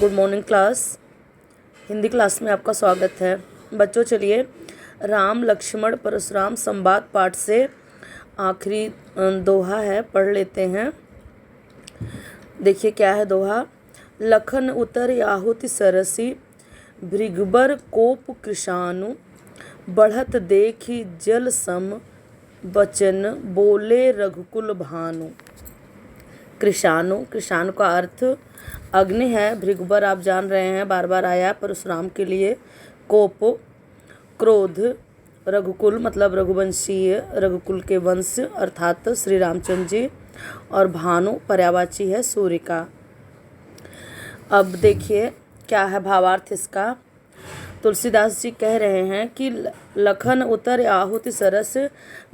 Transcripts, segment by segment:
Good morning class. Hindi class में आपका स्वागत है। बच्चों चलिए राम लक्ष्मण परशुराम संवाद पाठ से आखिरी दोहा है, पढ़ लेते हैं। देखिए क्या है दोहा। लखन उतर आहुति सरसी, भृगुबर कोप कृशानु, बढ़त देखी जल सम, बचन बोले रघुकुल भानु। कृशानु का अर्थ अग्नि है। भृगुबर आप जान रहे हैं, बार बार आया परशुराम के लिए। कोप क्रोध, रघुकुल मतलब रघुवंशीय, रघुकुल के वंश अर्थात श्री रामचंद्र जी, और भानु पर्यायवाची है सूर्य का। अब देखिए क्या है भावार्थ इसका। तुलसीदास जी कह रहे हैं कि लखन उतर आहुति सरस,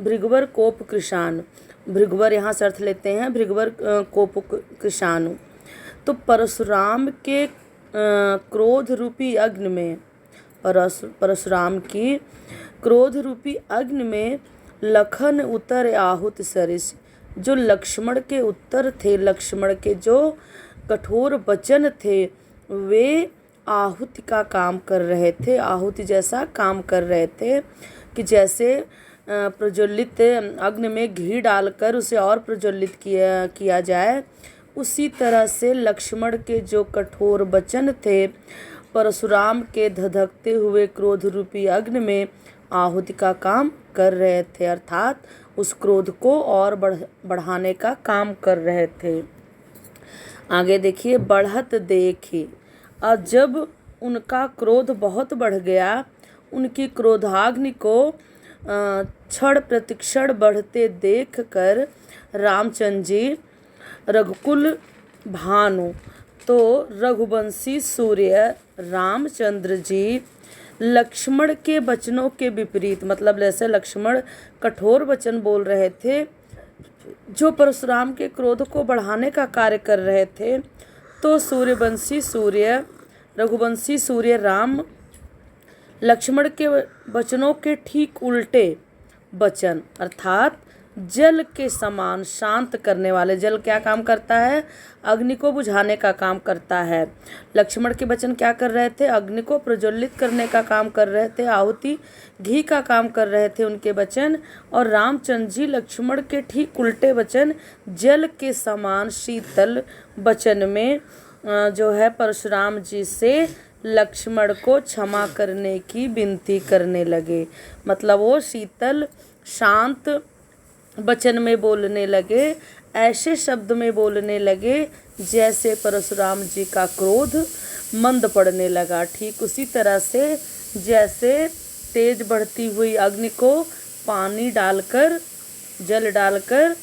भृगुबर कोप कृशान। भृगुबर यहाँ से अर्थ लेते हैं भृगुबर कोप कृशानु। तो परशुराम के क्रोध रूपी अग्नि में, परशुराम की क्रोध रूपी अग्नि में लखन उतर आहुत सरिस, जो लक्ष्मण के उत्तर थे, लक्ष्मण के जो कठोर वचन थे, वे आहुति का काम कर रहे थे, आहुति जैसा काम कर रहे थे कि जैसे प्रज्वलित अग्नि में घी डालकर उसे और प्रज्वलित किया जाए, उसी तरह से लक्ष्मण के जो कठोर वचन थे परशुराम के धधकते हुए क्रोध रूपी अग्नि में आहुति का काम कर रहे थे, अर्थात उस क्रोध को और बढ़ाने का काम कर रहे थे। आगे देखिए, बढ़त देखी। और जब उनका क्रोध बहुत बढ़ गया, उनकी क्रोधाग्नि को क्षण प्रतिक्षण बढ़ते देख कर रामचंद्र जी रघुकुल भानु, तो रघुवंशी सूर्य रामचंद्र जी लक्ष्मण के वचनों के विपरीत, मतलब जैसे लक्ष्मण कठोर वचन बोल रहे थे जो परशुराम के क्रोध को बढ़ाने का कार्य कर रहे थे, तो रघुवंशी सूर्य राम लक्ष्मण के वचनों के ठीक उल्टे वचन, अर्थात जल के समान शांत करने वाले। जल क्या काम करता है? अग्नि को बुझाने का काम करता है। लक्ष्मण के वचन क्या कर रहे थे? अग्नि को प्रज्वलित करने का काम कर रहे थे। आहुति घी का काम कर रहे थे उनके वचन। और रामचंद्र जी लक्ष्मण के ठीक उल्टे वचन, जल के समान शीतल वचन में जो है परशुराम जी से लक्ष्मण को क्षमा करने की विनती करने लगे। मतलब वो शीतल शांत वचन में बोलने लगे, ऐसे शब्द में बोलने लगे जैसे परशुराम जी का क्रोध मंद पड़ने लगा। ठीक उसी तरह से जैसे तेज बढ़ती हुई अग्नि को पानी डालकर, जल डालकर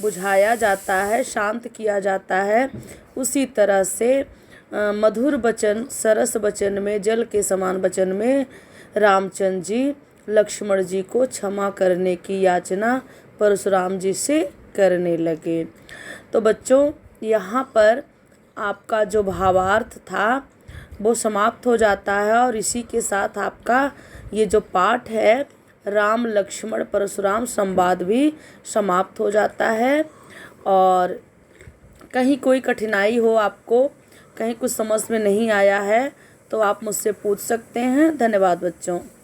बुझाया जाता है, शांत किया जाता है, उसी तरह से मधुर वचन, सरस वचन में, जल के समान वचन में रामचंद्र जी लक्ष्मण जी को क्षमा करने की याचना परशुराम जी से करने लगे। तो बच्चों यहाँ पर आपका जो भावार्थ था वो समाप्त हो जाता है, और इसी के साथ आपका ये जो पाठ है राम लक्ष्मण परशुराम संवाद भी समाप्त हो जाता है। और कहीं कोई कठिनाई हो, आपको कहीं कुछ समझ में नहीं आया है, तो आप मुझसे पूछ सकते हैं। धन्यवाद बच्चों।